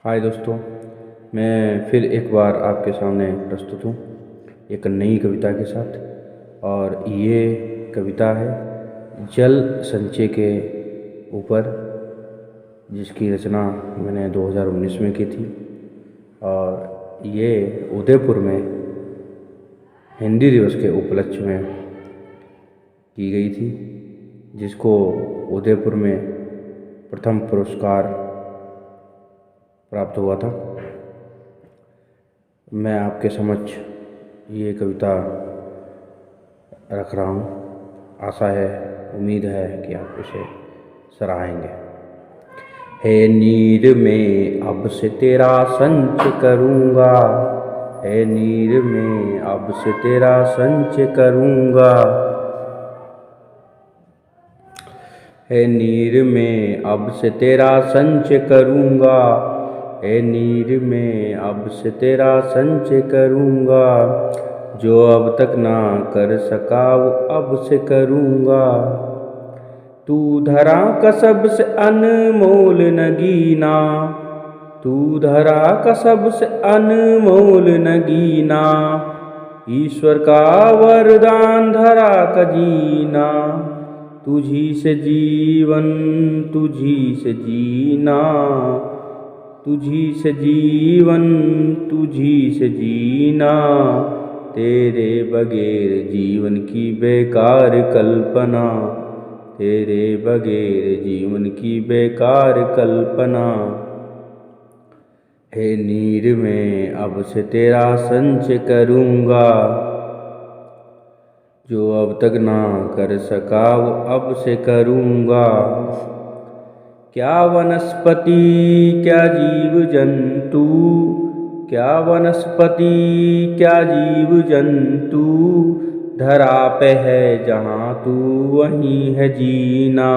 हाय दोस्तों, मैं फिर एक बार आपके सामने प्रस्तुत हूँ एक नई कविता के साथ। और ये कविता है जल संचय के ऊपर, जिसकी रचना मैंने 2019 में की थी। और ये उदयपुर में हिंदी दिवस के उपलक्ष्य में की गई थी, जिसको उदयपुर में प्रथम पुरस्कार प्राप्त हुआ था। मैं आपके समक्ष ये कविता रख रहा हूँ। आशा है, उम्मीद है कि आप इसे सराहेंगे। हे नीर में अब से तेरा संच करूँगा, हे नीर में अब से तेरा संच करूँगा, हे नीर में अब से तेरा संच करूँगा, हे नीर में अब से तेरा संच करूँगा, जो अब तक ना कर सका वो अब से करूँगा। तू धरा का सबसे अनमोल नगीना, तू धरा का सबसे अनमोल नगीना, ईश्वर का वरदान धरा का जीना, तुझी से जीवन तुझी से जीना, तुझी से जीवन तुझी से जीना, तेरे बगैर जीवन की बेकार कल्पना, तेरे बगैर जीवन की बेकार कल्पना। हे नीर में अब से तेरा संच करूँगा, जो अब तक ना कर सका वो अब से करूँगा। क्या वनस्पति क्या जीव जंतु, क्या वनस्पति क्या जीव जंतु, धरा पे है जहाँ तू वहीं है जीना,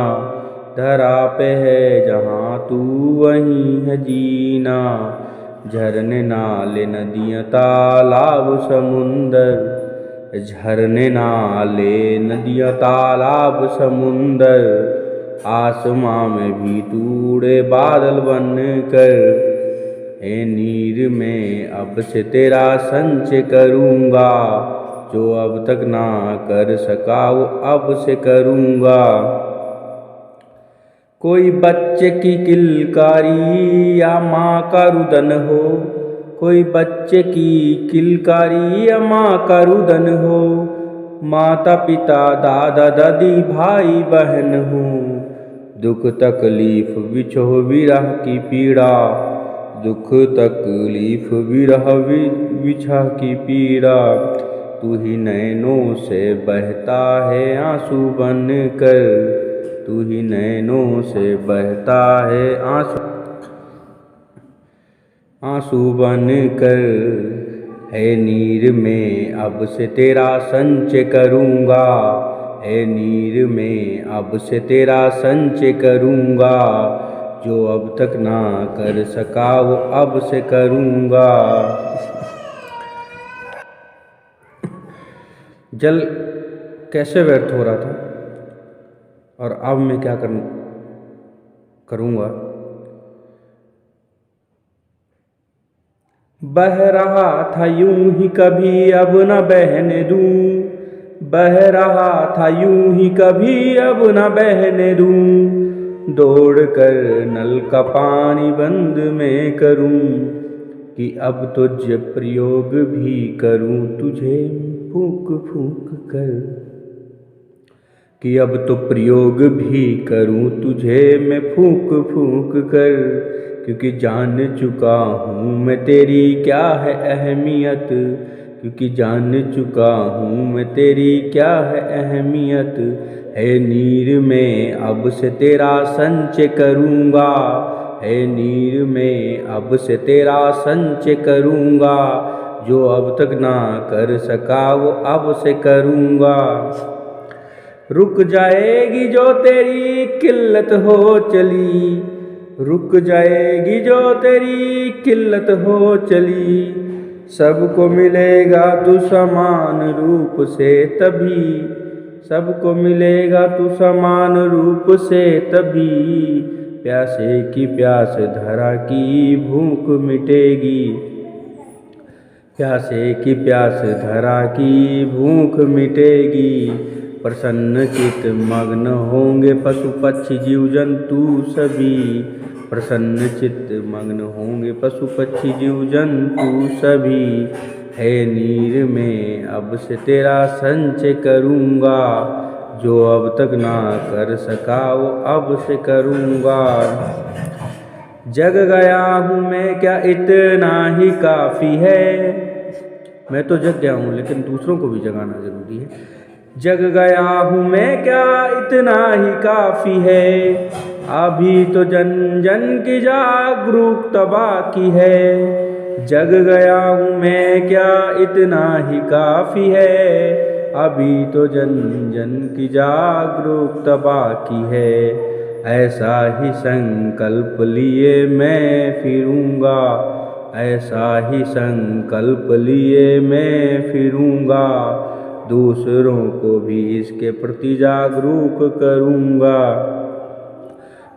धरा पे है जहाँ तू वहीं है जीना। झरने नाले नदियाँ तालाब समुंदर, झरने नाले नदियाँ तालाब समुंदर, आसमां में भी तू उड़े बादल बन कर। हे नीर में अब से तेरा संच करूँगा, जो अब तक ना कर सका वो अब से करूँगा। कोई बच्चे की किलकारी या माँ का रुदन हो, कोई बच्चे की किलकारी या माँ का रुदन हो, माता पिता दादा दादी भाई बहन हो, दुख तकलीफ विछोह विरह की पीड़ा, दुख तकलीफ विरह विछह की पीड़ा, तू ही नैनों से बहता है आंसू बन कर, तू ही नैनों से बहता है आंसू बन कर। हे नीर में अब से तेरा संच करूँगा, हे नीर में अब से तेरा संच करूँगा, जो अब तक ना कर सका वो अब से करूँगा। जल कैसे व्यर्थ हो रहा था और अब मैं क्या करूँगा। बह रहा था यूं ही कभी अब न बहने दूं, बह रहा था यूं ही कभी अब न बहने दूं, दौड़ कर नल का पानी बंद मैं करूं, कि अब तुझे प्रयोग भी करूं तुझे फूंक फूंक कर, कि अब तो प्रयोग भी करूं तुझे मैं फूंक फूंक कर, क्योंकि जान चुका हूँ मैं तेरी क्या है अहमियत, क्योंकि जान चुका हूँ मैं तेरी क्या है अहमियत। है नीर में अब से तेरा संच करूँगा, है नीर में अब से तेरा संच करूँगा, जो अब तक ना कर सका वो अब से करूँगा। रुक जाएगी जो तेरी किल्लत हो चली, रुक जाएगी जो तेरी किल्लत हो चली, सबको मिलेगा तू समान रूप से तभी, सबको मिलेगा तू समान रूप से तभी, प्यासे की प्यास धरा की भूख मिटेगी। प्यासे की प्यास धरा की भूख मिटेगी। प्रसन्न चित मग्न होंगे पशु पक्षी जीव जंतु सभी। प्रसन्न चित मग्न होंगे पशु पक्षी जीव जंतु सभी। है नीर में अब से तेरा संचय करूँगा। जो अब तक ना कर सका वो अब से करूँगा। जग गया हूँ मैं क्या इतना ही काफ़ी है। मैं तो जग गया हूँ लेकिन दूसरों को भी जगाना ज़रूरी है। जग गया हूँ मैं क्या इतना ही काफ़ी है। अभी तो जन जन की जागरूकता बाकी है। जग गया हूँ मैं क्या इतना ही काफ़ी है। अभी तो जन जन की जागरूकता बाकी है। ऐसा ही संकल्प लिए मैं फिरूँगा। ऐसा ही संकल्प लिए मैं फिरूँगा। दूसरों को भी इसके प्रति जागरूक करूँगा।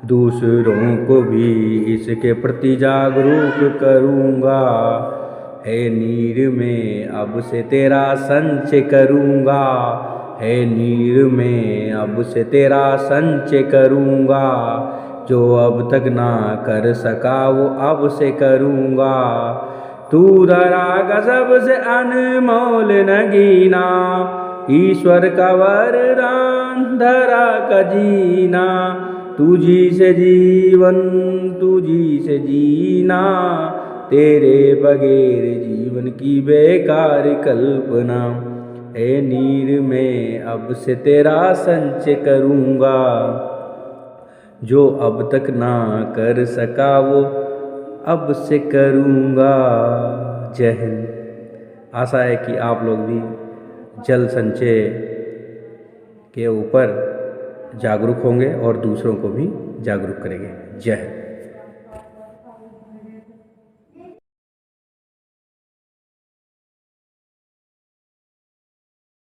दूसरों को भी इसके प्रति जागरूक करूँगा। है नीर में अब से तेरा संचय करूँगा। है नीर में अब से तेरा संचय करूँगा। जो अब तक ना कर सका वो अब से करूँगा। तू धरा का सबसे अनमोल नगीना। ईश्वर का वरदान धरा का जीना। तुझी से जीवन तुझी से जीना। तेरे बगैर जीवन की बेकार कल्पना। है नीर में अब से तेरा संचय करूँगा। जो अब तक ना कर सका वो अब से करूँगा। जय हिंद। आशा है कि आप लोग भी जल संचय के ऊपर जागरूक होंगे और दूसरों को भी जागरूक करेंगे। जय हिंद।